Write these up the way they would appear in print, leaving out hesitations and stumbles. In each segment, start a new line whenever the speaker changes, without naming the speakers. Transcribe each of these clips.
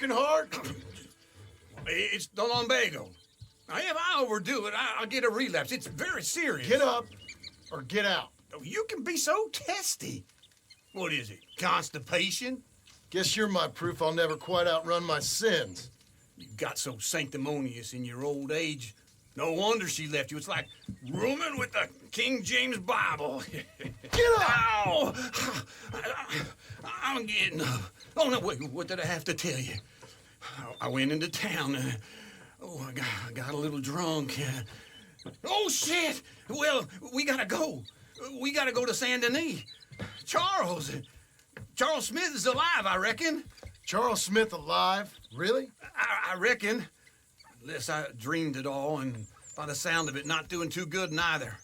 working hard?
It's the lumbago. Now, if I overdo it, I'll get a relapse. It's very serious.
Get up or get out.
Oh, you can be so testy. What is it, constipation?
Guess you're my proof I'll never quite outrun my sins.
You got so sanctimonious in your old age. No wonder she left you. It's like rooming with the King James Bible.
Get up!
Ow! I'm getting up. Oh, no, wait, what did I have to tell you? I went into town. I got a little drunk. Oh, shit! Well, we gotta go. We gotta go to Saint Denis. Charles Smith is alive, I reckon.
Charles Smith alive? Really?
I reckon. Unless I dreamed it all, and by the sound of it, not doing too good neither.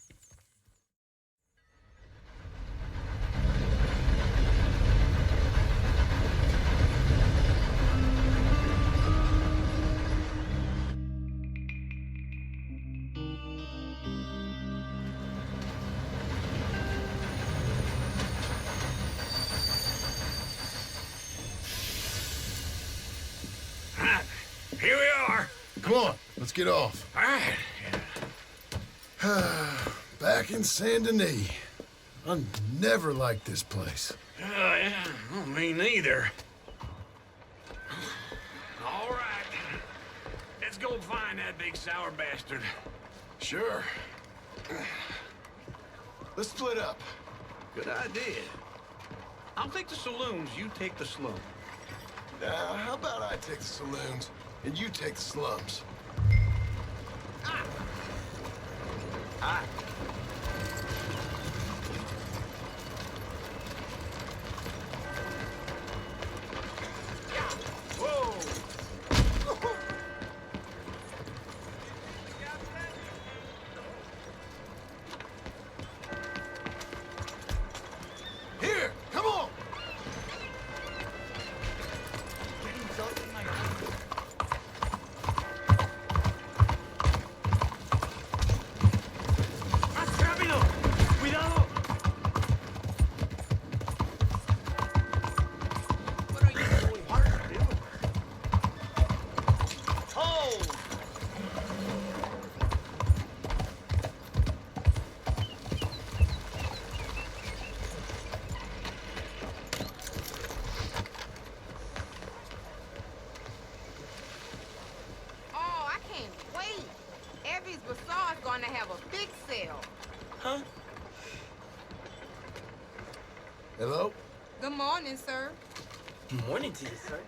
Here we are.
Come on, let's get off.
All right.
Back in Saint Denis. I never liked this place.
Yeah, well, me neither. All right. Let's go find that big sour bastard.
Sure. Let's split up.
Good idea. I'll take the saloons, you take the slum.
Now, how about I take the saloons and you take the slums?
Ah. Ah. Whoa.
Here, come on!
Bazaar's going to have a big sale.
Huh?
Hello?
Good morning, sir.
Good morning to you, sir.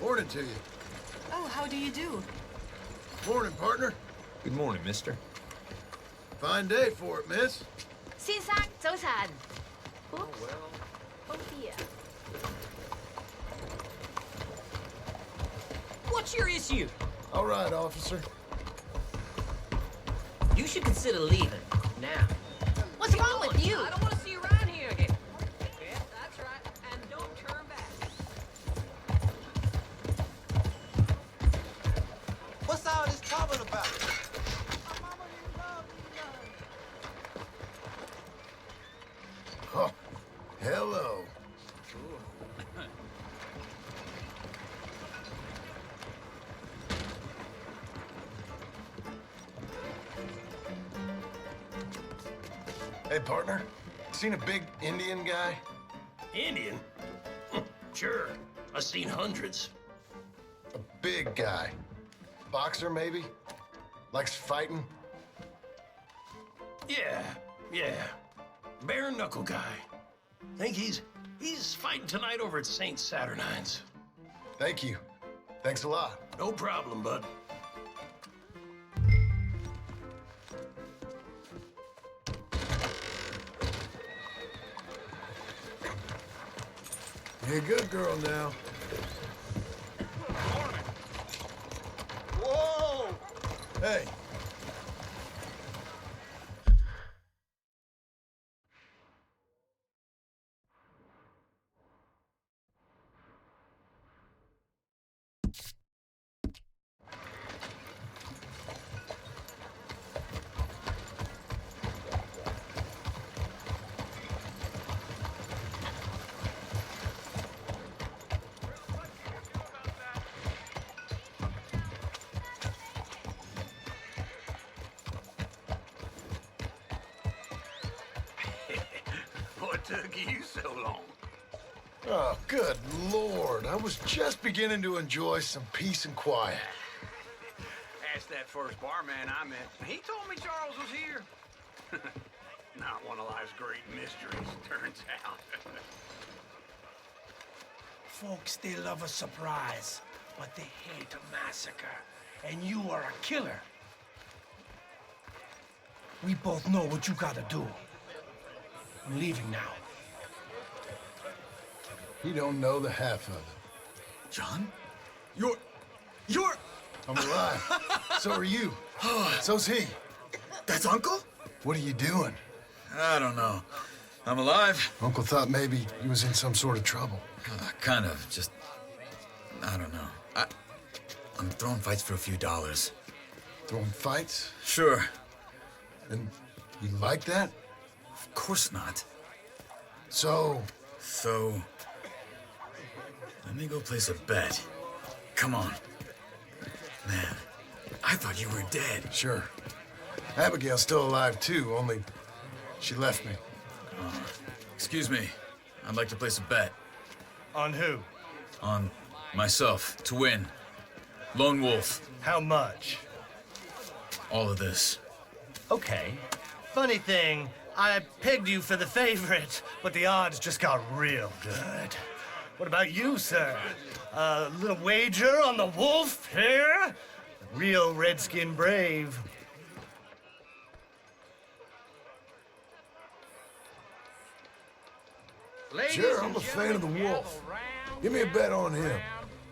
Morning to you.
Oh, how do you do?
Morning, partner.
Good morning, mister.
Fine day for it, miss.
先生，早晨。Oops.
well.
Oh dear.
What's your issue?
All right, officer.
You should consider leaving now.
What's wrong with you?
I don't want to see you around here again. Yeah, that's right. And don't turn back.
What's all this trouble about?
Oh, hello. Hey, partner. Seen a big Indian guy?
Indian? Sure. I've seen hundreds.
A big guy. Boxer, maybe? Likes fighting?
Yeah. Bare knuckle guy. Think he's fighting tonight over at St. Saturnine's.
Thank you. Thanks a lot.
No problem, bud.
You're a good girl now.
Whoa!
Hey.
What took you so long?
Oh, good Lord. I was just beginning to enjoy some peace and quiet.
Asked that first barman I met. He told me Charles was here. Not one of life's great mysteries, turns out.
Folks, they love a surprise, but they hate a massacre. And you are a killer. We both know what you gotta do. I'm leaving now.
He don't know the half of it.
John? You're...
I'm alive. So are you. So's he.
That's Uncle?
What are you doing?
I don't know. I'm alive.
Uncle thought maybe he was in some sort of trouble.
Kind of. Just... I don't know. I'm throwing fights for a few dollars.
Throwing fights?
Sure.
And you like that?
Of course not.
So,
let me go place a bet. Come on. Man, I thought you were dead.
sure. Abigail's still alive, too, only she left me.
Excuse me. I'd like to place a bet.
On who?
On myself, to win. Lone Wolf.
How much?
All of this.
Okay. Funny thing, I pegged you for the favorite, but the odds just got real good. What about you, sir? A little wager on the wolf here? Real redskin brave.
Sure, I'm a fan of the wolf. Give me a bet on him.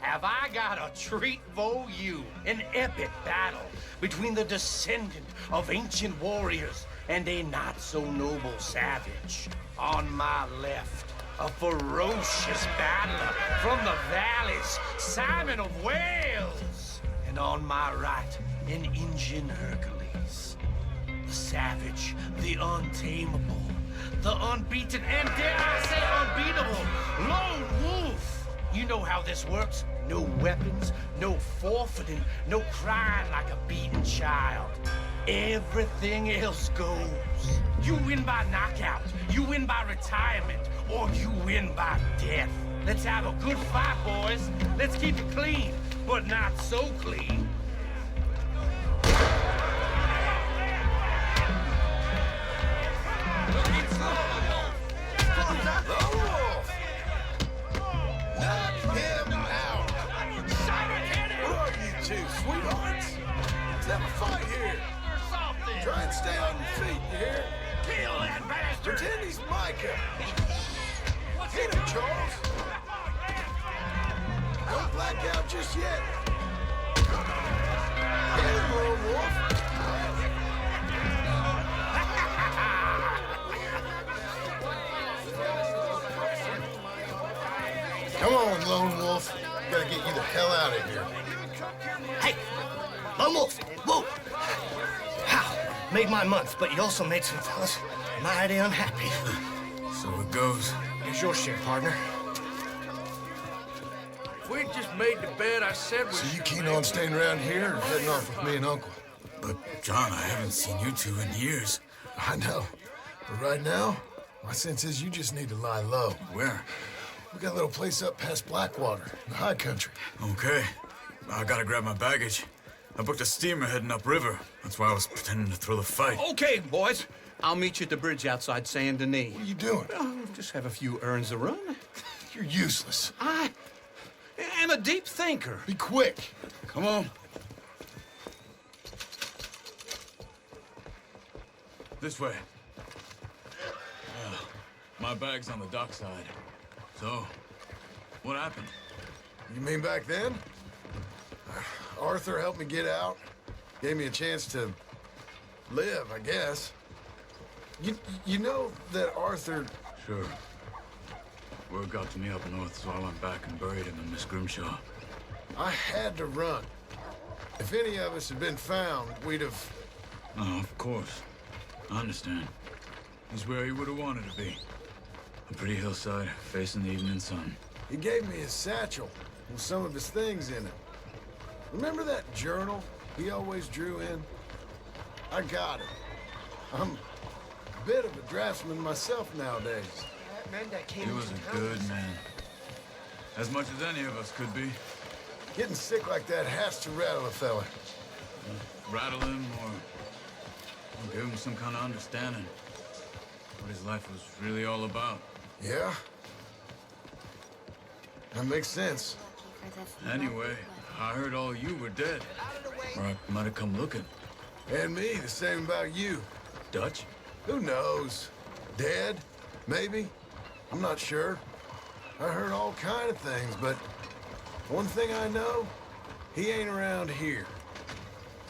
Have I got a treat for you? An epic battle between the descendant of ancient warriors and a not-so-noble savage. On my left, a ferocious battler from the valleys, Simon of Wales. And on my right, an Indian Hercules. The savage, the untamable, the unbeaten, and dare I say unbeatable, Lone Wolf. You know how this works. No weapons, no forfeiting, no crying like a beaten child. Everything else goes. You win by knockout, you win by retirement, or you win by death. Let's have a good fight, boys. Let's keep it clean, but not so clean.
Sweethearts, let's have a fight here. Try and stay on your feet, you hear?
Kill that bastard!
Pretend he's Micah. Hit him, Charles. Don't black out just yet. Hit him, Lone Wolf. Come on, Lone Wolf. Gotta get you the hell out of here.
Hey, Lone Wolf, whoa! Wow, made my month, but you also made some fellas mighty unhappy.
So it goes.
Here's your share, partner.
If we'd just made the bet I said we
So you keen on staying around here or heading off with me and Uncle?
But, John, I haven't seen you two in years.
I know. But right now, my sense is you just need to lie low.
Where?
We got a little place up past Blackwater, in the high country.
Okay. I gotta grab my baggage. I booked a steamer heading upriver. That's why I was pretending to throw the fight.
Okay, boys. I'll meet you at the bridge outside Saint Denis.
What are you doing?
Oh, just have a few errands to run.
You're useless.
I am a deep thinker.
Be quick.
Come on. This way. My bag's on the dockside. So, what happened?
You mean back then? Arthur helped me get out. Gave me a chance to live, I guess. You know that Arthur...
Sure. Word got to me up north, so I went back and buried him in Miss Grimshaw.
I had to run. If any of us had been found, we'd have...
Oh, of course. I understand. He's where he would have wanted to be. A pretty hillside, facing the evening sun.
He gave me his satchel with some of his things in it. Remember that journal he always drew in? I got it. I'm a bit of a draftsman myself nowadays.
men that came
He was
into
a
town.
good man. As much as any of us could be.
Getting sick like that has to rattle a fella.
Rattle him or give him some kind of understanding. What his life was really all about.
Yeah? That makes sense.
Anyway, I heard all you were dead. Or I might have come looking.
And me, the same about you.
Dutch?
Who knows? Dead? Maybe? I'm not sure. I heard all kind of things, but one thing I know, he ain't around here.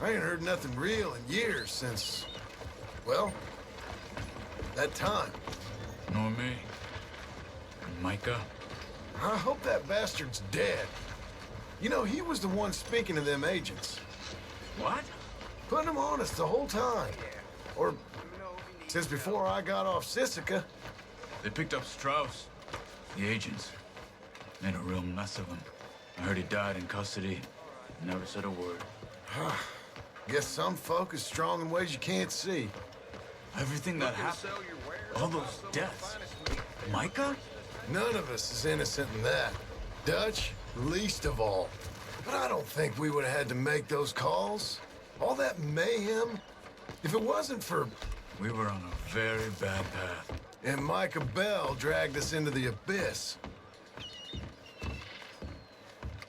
I ain't heard nothing real in years since, well, that time.
Nor me. And Micah?
I hope that bastard's dead. You know, he was the one speaking to them agents.
What?
Putting them on us the whole time. Or since before I got off Sisika.
They picked up Strauss. The agents. Made a real mess of him. I heard he died in custody. Never said a word.
Guess some folk is strong in ways you can't see.
Everything that happened. All those deaths. Micah?
None of us is innocent in that. Dutch, least of all. But I don't think we would have had to make those calls. All that mayhem. If it wasn't for...
We were on a very bad path.
And Micah Bell dragged us into the abyss.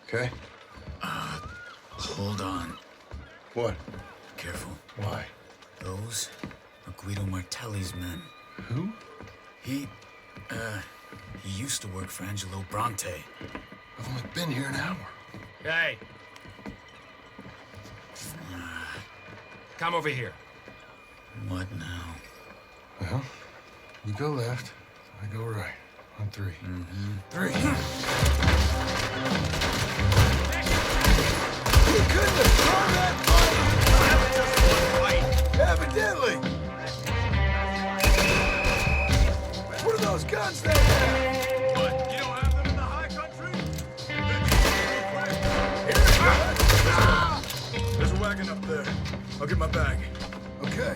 Okay?
Hold on.
What?
Careful.
Why?
Those are Guido Martelli's men.
Who?
He used to work for Angelo Bronte.
I've only been here an hour.
Hey. Come over here.
What now?
Well, you go left, I go right. On three. Three. You couldn't have thrown that fight! Evidently! What are those guns they have?
What? You don't have them in the high country? There's a wagon up there. I'll get my bag.
Okay.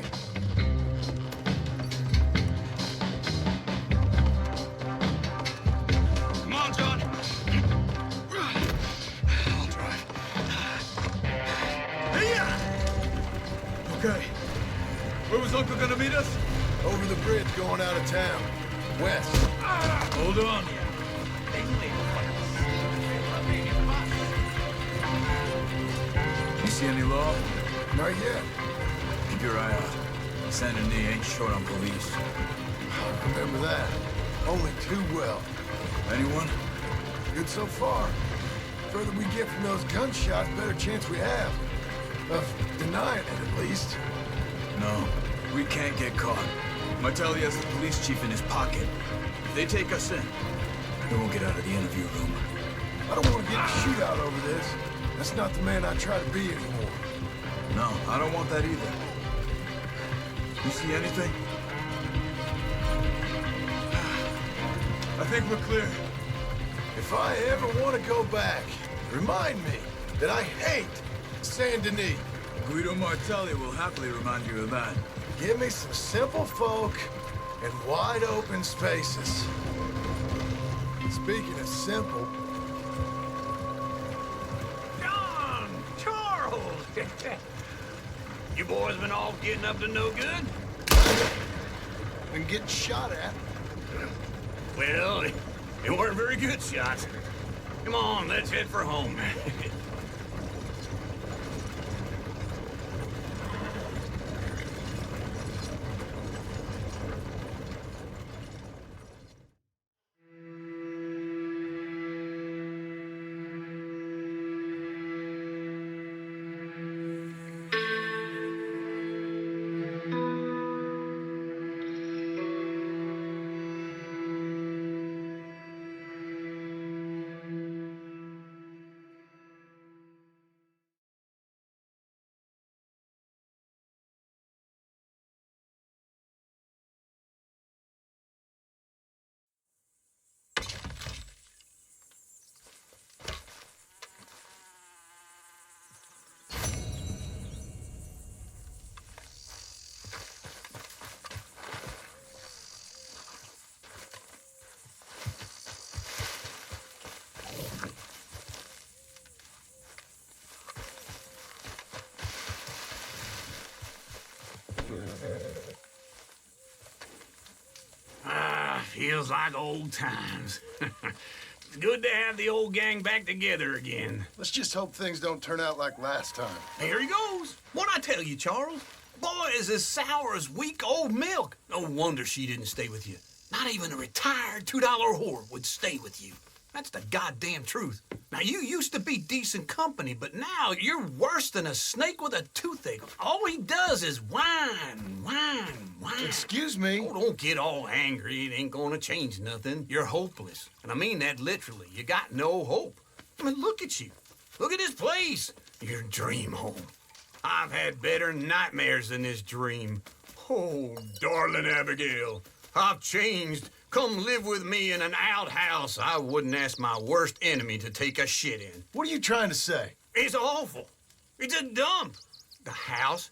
Come on, John. I'll drive. Okay. Where was Uncle gonna meet us?
Over the bridge going out of town. West.
Hold on. You see any law?
Not yet.
Keep your eye out. Saint Denis ain't short on police.
Remember that. Only too well.
Anyone?
Good so far. Further we get from those gunshots, better chance we have. Of denying it, at least.
No, we can't get caught. Martelli has the police chief in his pocket. If they take us in, we won't get out of the interview room.
I don't want to get in a shootout over this. That's not the man I try to be anymore.
No, I don't want that either. You see anything? I think we're clear.
If I ever want to go back, remind me that I hate Saint Denis.
Guido Martelli will happily remind you of that.
Give me some simple folk and wide open spaces. Speaking of simple,
John! Charles! You boys been all getting up to no good?
been getting shot at.
Well, they weren't very good shots. Come on, let's head for home.
feels like old times. It's good to have the old gang back together again.
Let's just hope things don't turn out like last time.
There he goes. What'd I tell you, Charles? Boy is as sour as weak old milk. No wonder she didn't stay with you. Not even a retired $2 whore would stay with you. That's the goddamn truth. Now, you used to be decent company, but now you're worse than a snake with a toothache. All he does is whine, whine, whine.
Excuse me?
Oh, don't get all angry. It ain't gonna change nothing. You're hopeless. And I mean that literally. You got no hope. I mean, look at you. Look at this place. Your dream home. I've had better nightmares than this dream. Oh, darling Abigail, I've changed. Come live with me in an outhouse I wouldn't ask my worst enemy to take a shit in.
What are you trying to say?
It's awful. It's a dump. The house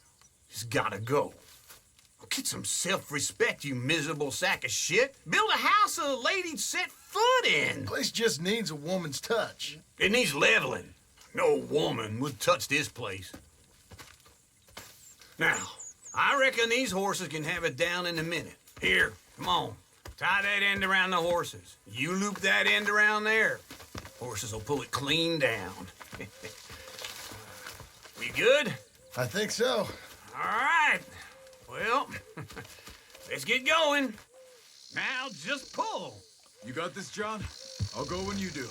has gotta go. Get some self-respect, you miserable sack of shit. Build a house a lady'd set foot in.
The place just needs a woman's touch.
It needs leveling. No woman would touch this place. Now, I reckon these horses can have it down in a minute. Here, come on. Tie that end around the horses. You loop that end around there. Horses will pull it clean down. We good?
I think so.
All right. Well, let's get going. Now just pull.
You got this, John? I'll go when you do.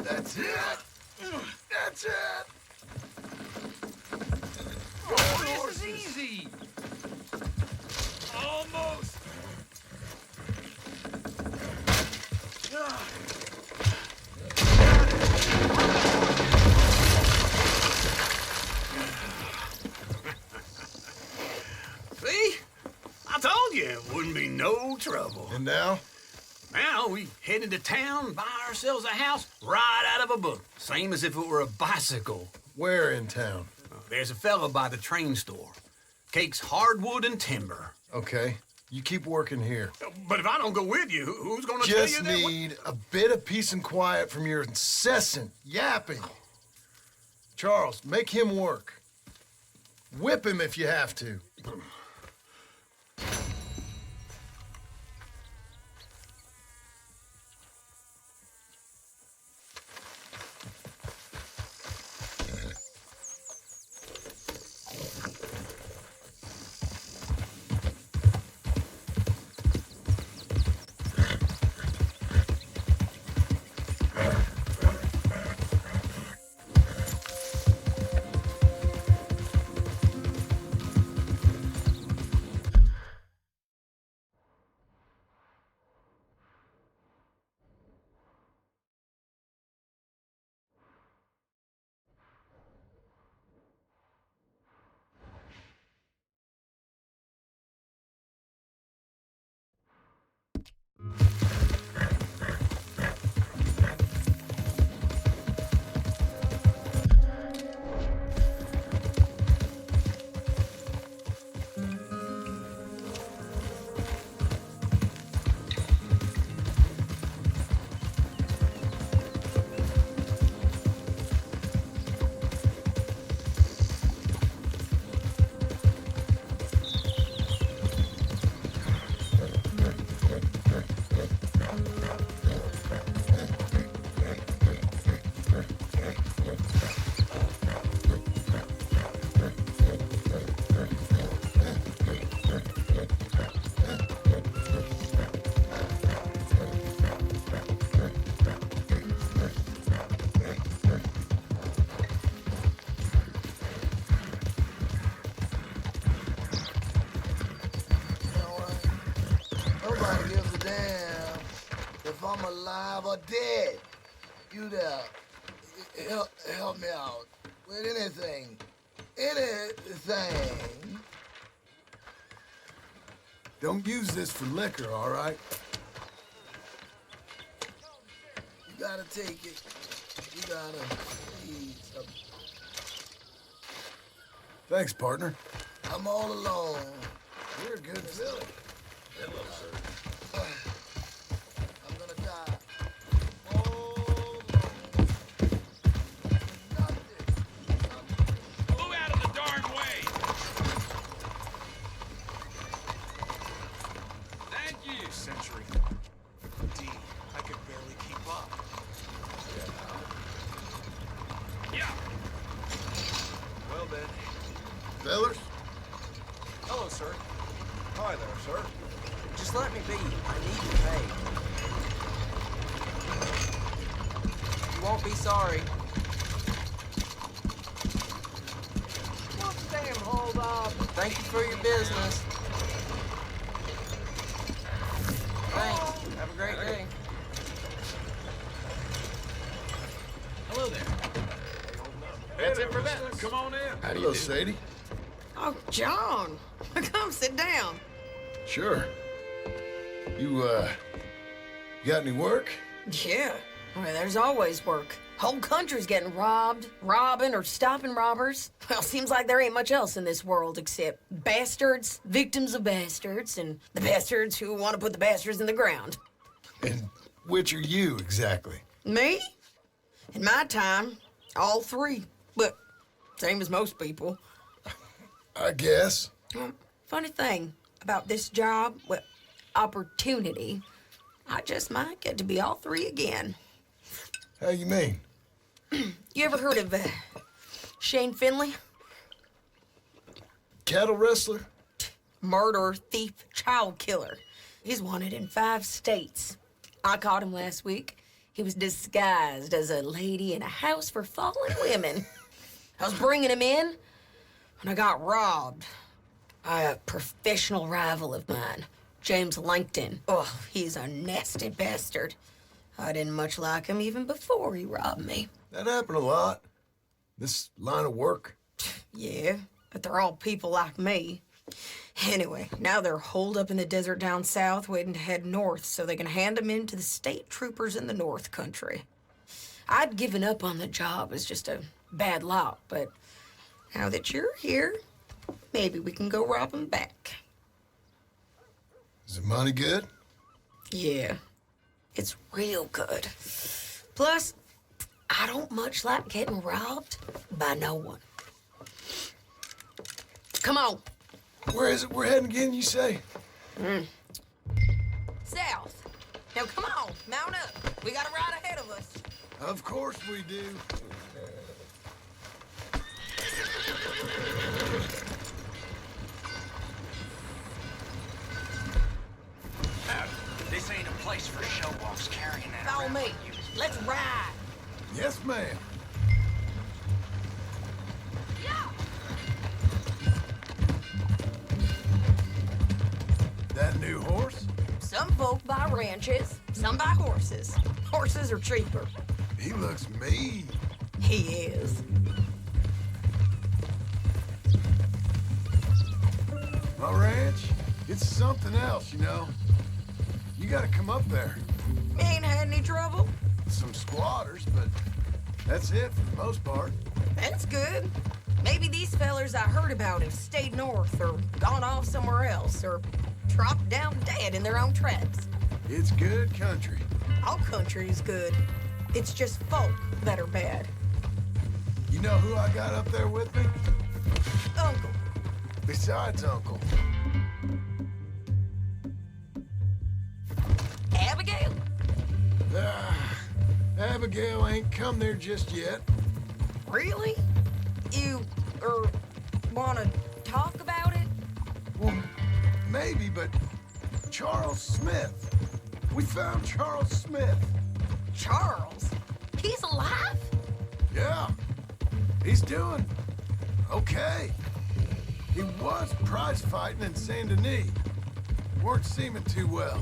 That's it. That's it.
Oh, this is easy.
Almost.
See? I told you it wouldn't be no trouble.
And now?
Now we head into town, buy ourselves a house right out of a book. Same as if it were a bicycle.
Where in town?
There's a fella by the train store. Cakes hardwood and timber.
Okay. You keep working here.
But if I don't go with you, who's gonna tell you
Just
that?
need a bit of peace and quiet from your incessant yapping. Charles, make him work. Whip him if you have to.
Nobody gives a damn if I'm alive or dead. You there, help me out with anything. Anything.
Don't use this for liquor, all right?
You gotta take it. You gotta eat something.
Thanks, partner.
I'm all alone. You're a good feeling.
Hello, sir.
I'm gonna die. All alone. Nothing.
Move out of the darn way!
Fellers?
Hello, sir.
Hi there, sir.
Just let me be. I need to pay. You won't be sorry.
What's damn hold up?
Thank you for your business. Thanks. Have a great day.
Hello there. That's it for that. Come on in. How do you
Hello,
do?
Sadie.
Oh, John. Come sit down.
Sure. You got any work?
Yeah. I mean, there's always work. Whole country's getting robbed, robbing, or stopping robbers. Well, seems like there ain't much else in this world except bastards, victims of bastards, and the bastards who want to put the bastards in the ground.
And which are you, exactly?
Me? In my time, all three. But same as most people.
I guess.
Funny thing about this job, well, opportunity, I just might get to be all three again.
How you mean?
You ever heard of Shane Finley?
Cattle wrestler?
Murderer, thief, child killer. He's wanted in 5 states. I caught him last week. He was disguised as a lady in a house for fallen women. I was bringing him in when I got robbed by a professional rival of mine, James Langton. Oh, he's a nasty bastard. I didn't much like him even before he robbed me.
That happened a lot. This line of work.
Yeah, but they're all people like me. Anyway, now they're holed up in the desert down south waiting to head north so they can hand them in to the state troopers in the north country. I'd given up on the job as just a bad lot, but now that you're here, maybe we can go rob them back.
Is the money good?
Yeah, it's real good. Plus, I don't much like getting robbed by no one. Come on.
Where is it we're heading again, you say?
South. Now come on, mount up. We got a ride ahead of us.
Of course we do.
This ain't a place for show-offs carrying that
Follow
around
me.
like you.
Let's ride.
Yes, ma'am. That new horse?
Some folk buy ranches, some buy horses. Horses are cheaper.
He looks mean.
He is.
My ranch, it's something else, you know. You gotta come up there.
Ain't had any trouble.
Some squatters, but that's it for the most part.
That's good. Maybe these fellers I heard about have stayed north or gone off somewhere else or dropped down dead in their own tracks.
It's good country.
All country is good. It's just folk that are bad.
You know who I got up there with me?
Uncle.
Besides Uncle.
Abigail?
Abigail ain't come there just yet.
Really? You, wanna talk about it?
Well, maybe, but Charles Smith. We found Charles Smith.
Charles? He's alive?
Yeah. He's doing okay. He was prize fighting in Saint Denis. Weren't seeming too well.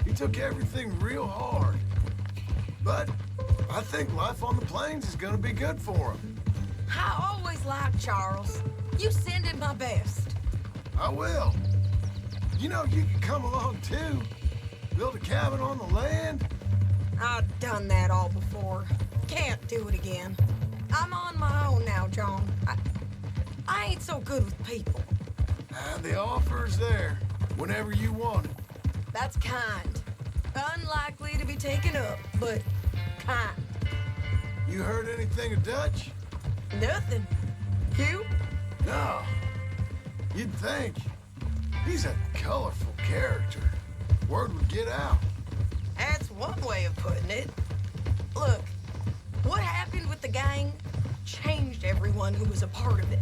He took everything real hard. But I think life on the plains is gonna be good for him.
I always liked Charles. You send him my best.
I will. You know, you can come along too. Build a cabin on the land.
I've done that all before. Can't do it again. I'm on my own now, John. I ain't so good with people.
The offer's there whenever you want it.
That's kind. Unlikely to be taken up, but kind.
You heard anything of Dutch?
Nothing. You?
No. You'd think. He's a colorful character. Word would get out.
That's one way of putting it. Look, what happened with the gang changed everyone who was a part of it.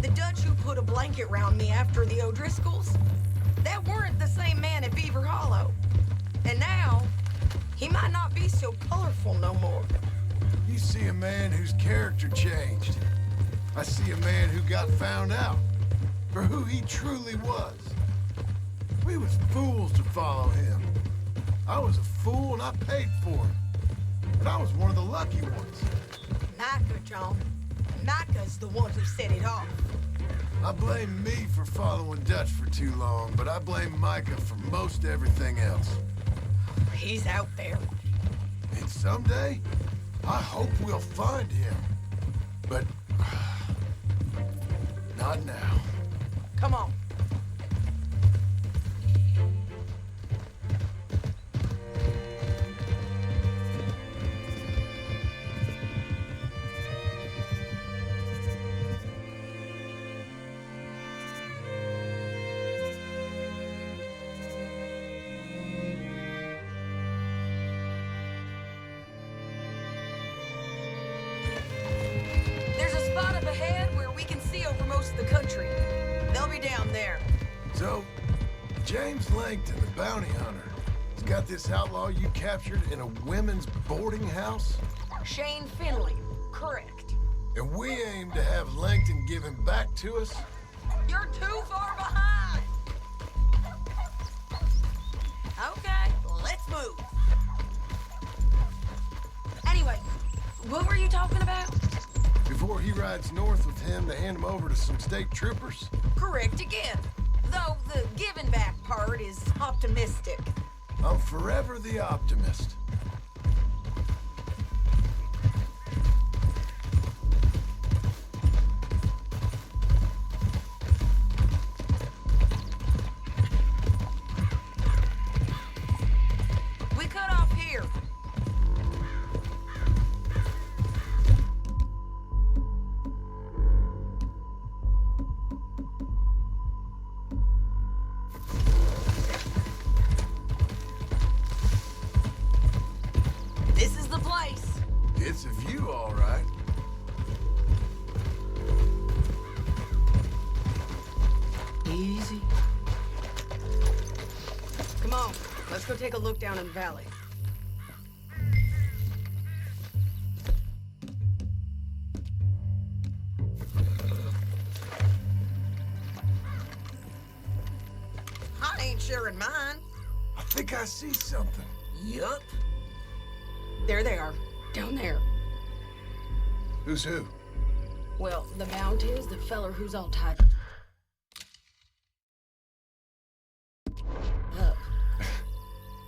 The Dutch who put a blanket round me after the O'Driscolls, that weren't the same man at Beaver Hollow. And now, he might not be so colorful no more.
You see a man whose character changed. I see a man who got found out for who he truly was. We was fools to follow him. I was a fool and I paid for it. But I was one of the lucky ones.
Micah, John. Micah's the one who set it off.
I blame me for following Dutch for too long, but I blame Micah for most everything else.
He's out there.
And someday, I hope we'll find him. But not now.
Come on. There's a spot up ahead where we can see over most of the country. They'll be down there.
So, James Langton, the bounty hunter, has got this outlaw you captured in a women's boarding house?
Shane Finley, correct.
And we aim to have Langton give him back to us?
You're too far behind. Okay, let's move. Anyway, what were you talking about?
Before he rides north with him to hand him over to some state troopers?
Correct again. Though the giving back part is optimistic.
I'm forever the optimist.
We cut off here. This is the place.
It's a view, all right.
Easy. Come on, let's go take a look down in the valley. I ain't sharing mine.
I think I see something.
Yup. There they are, down there.
Who's who?
Well, the mount is the feller who's all tied up.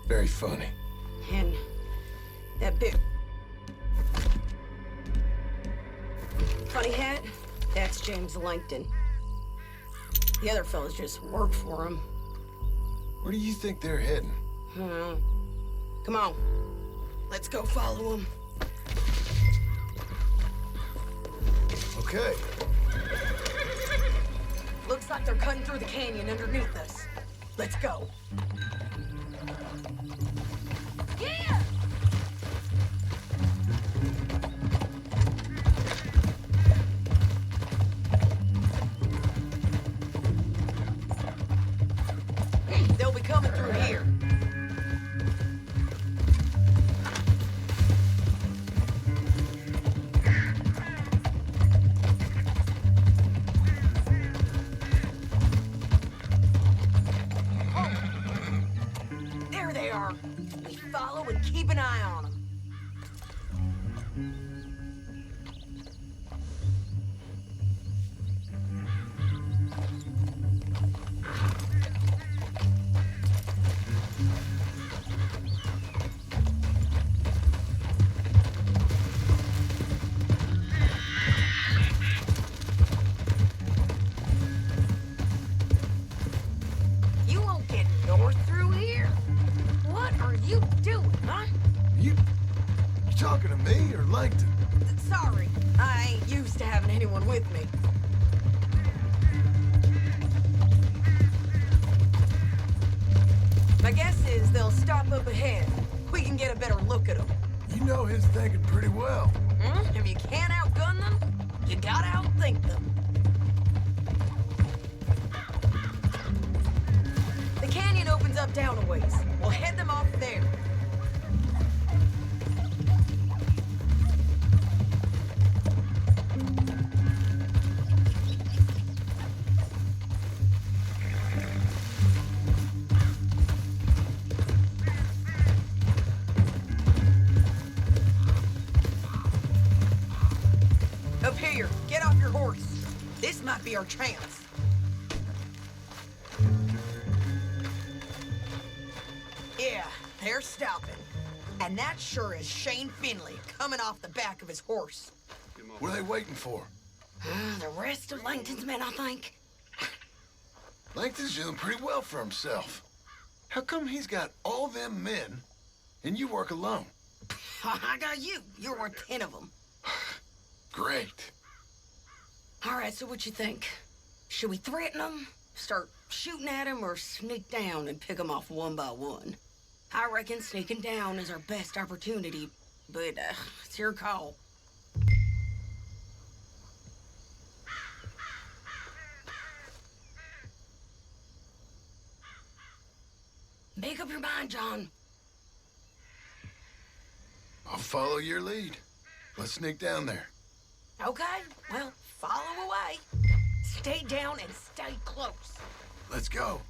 Very funny.
And that big funny hat, that's James Langton. The other fellas just work for him.
Where do you think they're heading?
Come on, let's go follow them.
Okay.
Looks like they're cutting through the canyon underneath us. Let's go. Yeah! They'll be coming through here. There they are. We follow and keep an eye on them. You won't get north through here. What are you doing, huh?
You talking to me or Langton?
Sorry, I ain't used to having anyone with me. My guess is they'll stop up ahead. We can get a better look at them.
You know his thinking pretty well.
If you can't outgun them, you gotta outthink them. up down a ways. We'll head them off there. Up here, get off your horse. This might be our chance. Yeah, they're stopping. And that sure is Shane Finley coming off the back of his horse.
What are they waiting for?
The rest of Langton's men, I think.
Langton's doing pretty well for himself. How come he's got all them men and you work alone?
I got you. You're worth 10 of them.
Great.
All right, so what you think? Should we threaten them, start shooting at them, or sneak down and pick them off one by one? I reckon sneaking down is our best opportunity, but it's your call. Make up your mind, John.
I'll follow your lead. Let's sneak down there.
Okay, well, follow away. Stay down and stay close.
Let's go.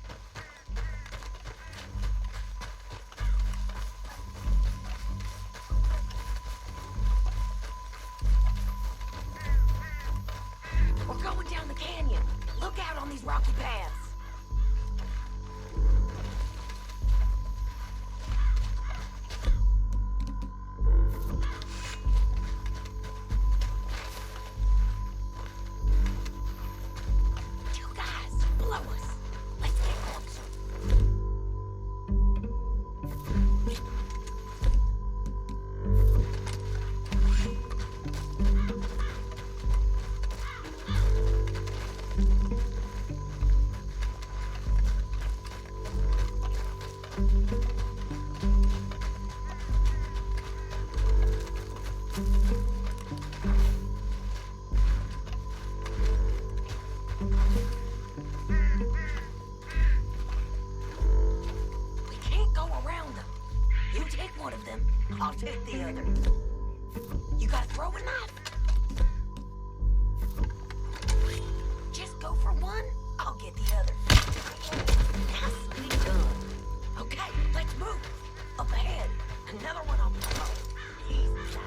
We're going down the canyon. Look out on these rocky paths. You guys, blow us. Let's get closer. We can't go around them. You take one of them, I'll take the other. You gotta throw a knife. Just go for one, I'll get the other. Nicely done. Okay, let's move. Up ahead, another one on the road. Easy time.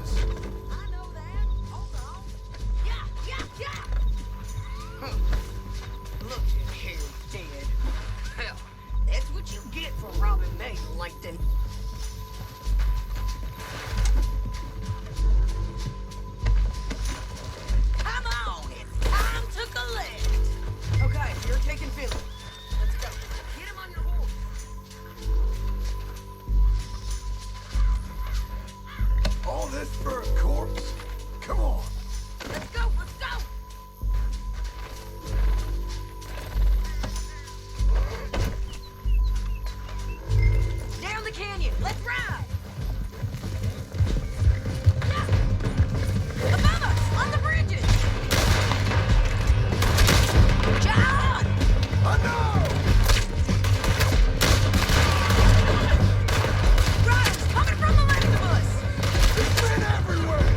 house.
I know that. Hold on. Yeah. Look at him dead. Hell, that's what you get for robbing me, Langton. Come on, it's time to collect. Okay, you're taking Philly. Let's go. Get him on your horse.
All this for a corpse? Come on.
Let's go. Down the canyon. Let's ride. Yeah. Above us, on the bridges. John!
I know!
Riders coming from the left of us.
There's men everywhere!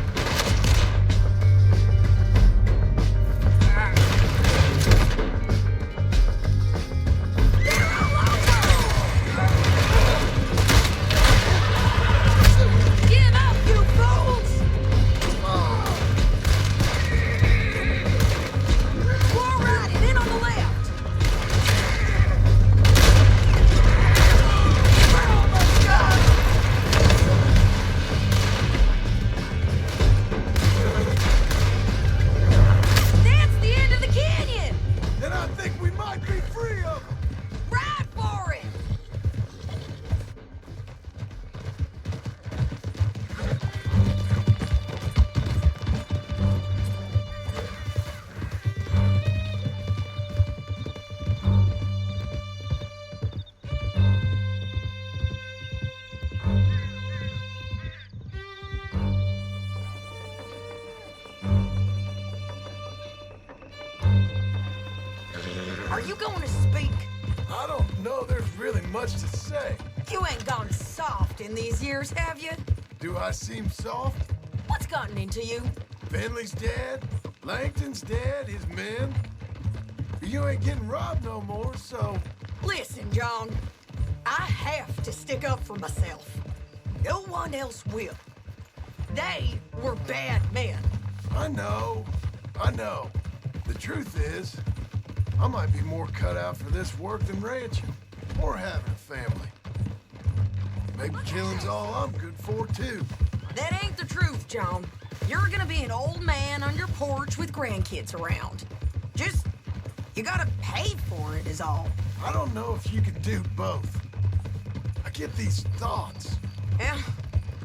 They're all over! Give up, you fools! More riding in on the left. We're almost done. That's the end of the canyon!
Then I think we might be free of them!
Ride for it! Are you going to speak?
I don't know there's really much to say.
You ain't gone soft in these years, have you?
Do I seem soft?
What's gotten into you?
Finley's dead, Langton's dead, his men. You ain't getting robbed no more, so...
Listen, John. I have to stick up for myself. No one else will. They were bad men.
I know. The truth is, I might be more cut out for this work than ranching, or having a family. Maybe killing's all I'm good for, too.
That ain't the truth, John. You're gonna be an old man on your porch with grandkids around. Just, you gotta pay for it is all.
I don't know if you can do both. I get these thoughts.
Yeah,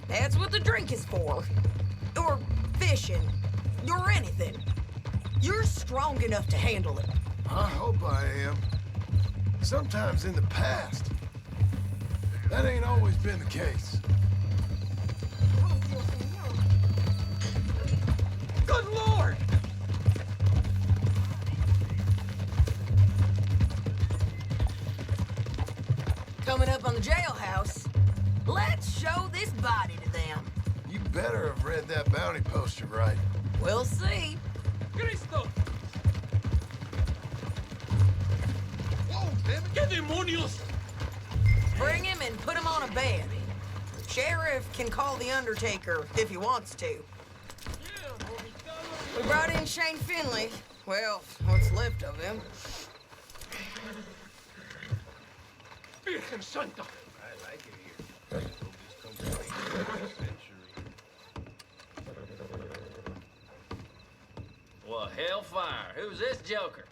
that's what the drink is for. Or fishing, or anything. You're strong enough to handle it.
I hope I am. Sometimes in the past, that ain't always been the case.
Good Lord!
Coming up on the jailhouse, let's show this body to them.
You better have read that bounty poster right.
We'll see.
Cristo! Whoa, ¿Qué demonios?
Bring him and put him on a bed. Sheriff can call the Undertaker if he wants to. We brought in Shane Finley. Well, what's left of him.
Virgen Santa!
I like it here.
Well, hellfire. Who's this joker?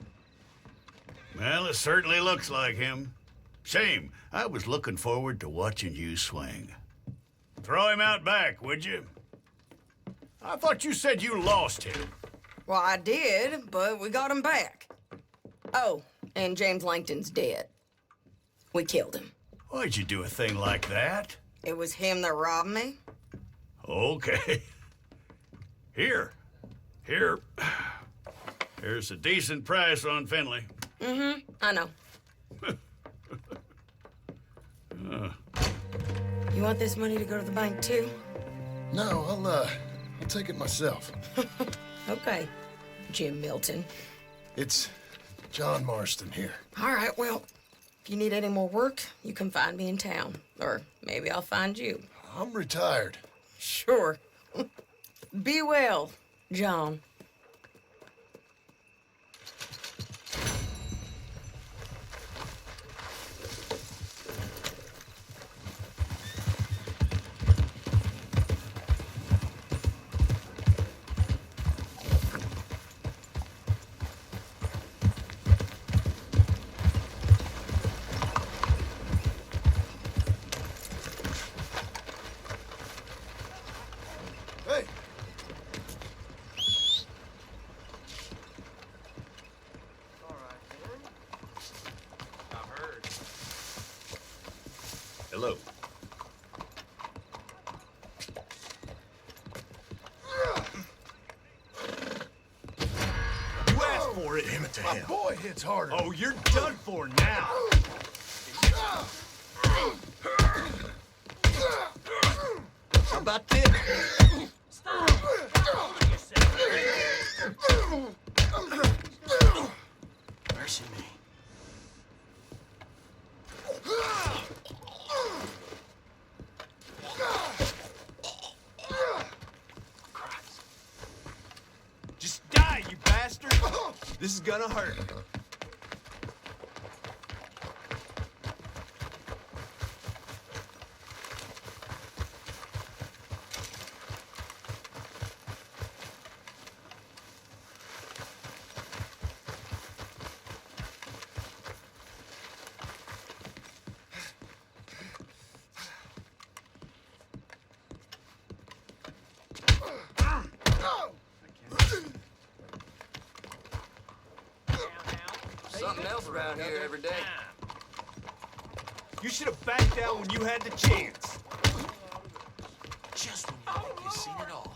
Well, it certainly looks like him. Shame. I was looking forward to watching you swing. Throw him out back, would you? I thought you said you lost him.
Well, I did, but we got him back. Oh, and James Langton's dead. We killed him.
Why'd you do a thing like that?
It was him that robbed me.
Okay. Here. Here's a decent price on Finley.
Mm-hmm, I know. You want this money to go to the bank, too?
No, I'll take it myself.
Okay, Jim Milton.
It's John Marston here.
All right, well, if you need any more work, you can find me in town. Or maybe I'll find you.
I'm retired.
Sure. Be well, John.
Hey!
I've heard.
Hello.
You asked for it. Damn it to
My boy hits harder.
Oh, you're done for now. How about this? Mercy me. Christ. Just die, you bastard! This is gonna hurt.
Something else around here every day.
You should have backed out when you had the chance. Just when you think you've seen it all.